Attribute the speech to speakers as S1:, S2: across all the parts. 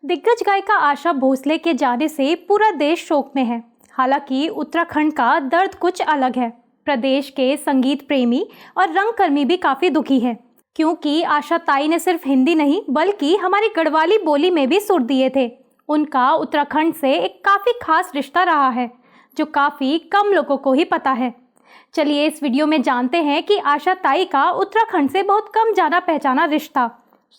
S1: दिग्गज गायिका आशा भोसले के जाने से पूरा देश शोक में है। हालांकि उत्तराखंड का दर्द कुछ अलग है। प्रदेश के संगीत प्रेमी और रंगकर्मी भी काफ़ी दुखी हैं, क्योंकि आशा ताई ने सिर्फ हिंदी नहीं बल्कि हमारी गढ़वाली बोली में भी सुर दिए थे। उनका उत्तराखंड से एक काफ़ी खास रिश्ता रहा है, जो काफ़ी कम लोगों को ही पता है। चलिए इस वीडियो में जानते हैं कि आशा ताई का उत्तराखंड से बहुत कम जाना पहचाना रिश्ता।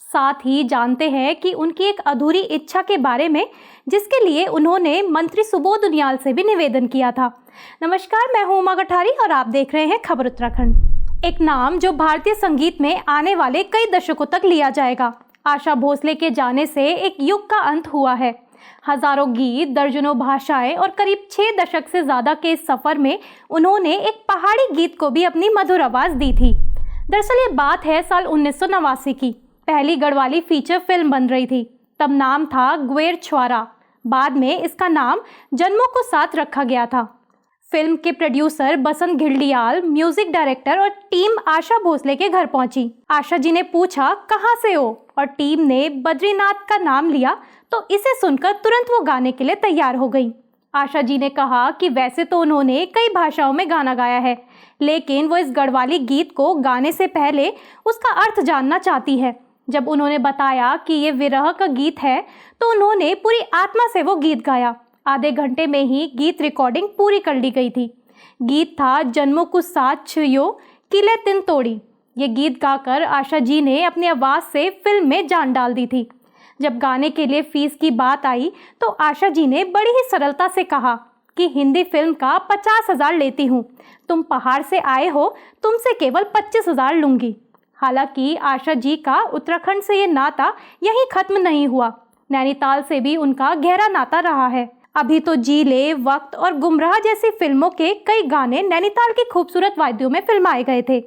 S1: साथ ही जानते हैं कि उनकी एक अधूरी इच्छा के बारे में, जिसके लिए उन्होंने मंत्री सुबोध उनियाल से भी निवेदन किया था। नमस्कार, मैं हूं उमा गठारी और आप देख रहे हैं खबर उत्तराखंड। एक नाम जो भारतीय संगीत में आने वाले कई दशकों तक लिया जाएगा। आशा भोसले के जाने से एक युग का अंत हुआ है। हजारों गीत, दर्जनों भाषाएं और करीब 6 दशक से ज़्यादा के इस सफ़र में उन्होंने एक पहाड़ी गीत को भी अपनी मधुर आवाज़ दी थी। दरअसल ये बात है साल 1989 की। पहली गढ़वाली फीचर फिल्म बन रही थी। तब नाम था ग्वेर छुआरा। बाद में इसका नाम जन्मों को साथ रखा गया था। फिल्म के प्रोड्यूसर बसंत घिल्डियाल, म्यूजिक डायरेक्टर और टीम आशा भोसले के घर पहुंची। आशा जी ने पूछा कहाँ से हो, और टीम ने बद्रीनाथ का नाम लिया तो इसे सुनकर तुरंत वो गाने के लिए तैयार हो गई। आशा जी ने कहा कि वैसे तो उन्होंने कई भाषाओं में गाना गाया है, लेकिन वो इस गढ़वाली गीत को गाने से पहले उसका अर्थ जानना चाहती है। जब उन्होंने बताया कि ये विरह का गीत है तो उन्होंने पूरी आत्मा से वो गीत गाया। आधे घंटे में ही गीत रिकॉर्डिंग पूरी कर ली गई थी। गीत था जन्मों को साथ छुयो किले तिन तोड़ी। ये गीत गाकर आशा जी ने अपनी आवाज़ से फिल्म में जान डाल दी थी। जब गाने के लिए फीस की बात आई तो आशा जी ने बड़ी ही सरलता से कहा कि हिंदी फिल्म का 50,000 लेती हूँ, तुम पहाड़ से आए हो, तुमसे केवल 25,000 लूँगी। हालांकि आशा जी का उत्तराखंड से ये नाता यहीं खत्म नहीं हुआ। नैनीताल से भी उनका गहरा नाता रहा है। अभी तो जी ले, वक्त और गुमराह जैसी फिल्मों के कई गाने नैनीताल की खूबसूरत वादियों में फिल्माए गए थे।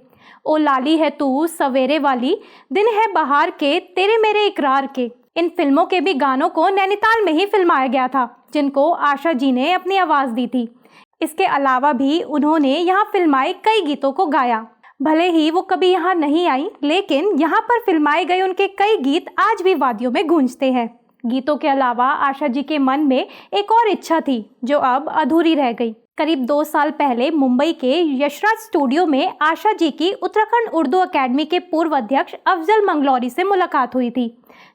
S1: ओ लाली है तू, सवेरे वाली, दिन है बहार के, तेरे मेरे इकरार के, इन फिल्मों के भी गानों को नैनीताल में ही फिल्माया गया था, जिनको आशा जी ने अपनी आवाज़ दी थी। इसके अलावा भी उन्होंने यहाँ फिल्माए कई गीतों को गाया। भले ही वो कभी यहाँ नहीं आई, लेकिन यहाँ पर फिल्माए गए उनके कई गीत आज भी वादियों में गूंजते हैं। गीतों के अलावा आशा जी के मन में एक और इच्छा थी, जो अब अधूरी रह गई। करीब 2 साल पहले मुंबई के यशराज स्टूडियो में आशा जी की उत्तराखंड उर्दू अकेडमी के पूर्व अध्यक्ष अफजल मंगलौरी से मुलाकात हुई थी।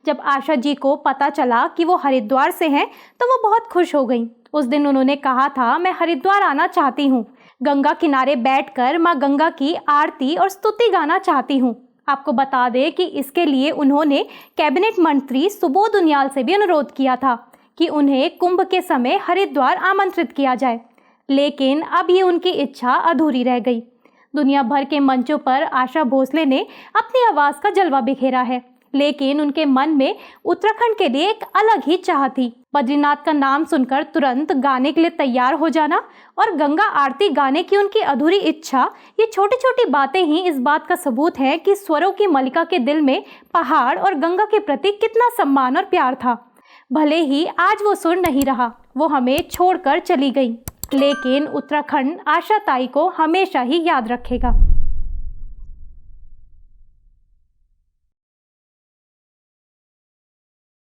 S1: जब आशा जी को पता चला कि वो हरिद्वार से हैं, तो वो बहुत खुश हो गई। उस दिन उन्होंने कहा था, मैं हरिद्वार आना चाहती हूँ, गंगा किनारे बैठकर माँ गंगा की आरती और स्तुति गाना चाहती हूँ। आपको बता दें कि इसके लिए उन्होंने कैबिनेट मंत्री सुबोध उनियाल से भी अनुरोध किया था कि उन्हें कुंभ के समय हरिद्वार आमंत्रित किया जाए, लेकिन अब ये उनकी इच्छा अधूरी रह गई। दुनिया भर के मंचों पर आशा भोसले ने अपनी आवाज़ का जलवा बिखेरा है, लेकिन उनके मन में उत्तराखंड के लिए एक अलग ही चाह थी। बद्रीनाथ का नाम सुनकर तुरंत गाने के लिए तैयार हो जाना और गंगा आरती गाने की उनकी अधूरी इच्छा, ये छोटी छोटी बातें ही इस बात का सबूत है कि स्वरों की मलिका के दिल में पहाड़ और गंगा के प्रति कितना सम्मान और प्यार था। भले ही आज वो सुर नहीं रहा, वो हमें छोड़कर चली गई, लेकिन उत्तराखंड आशा ताई को हमेशा ही याद रखेगा।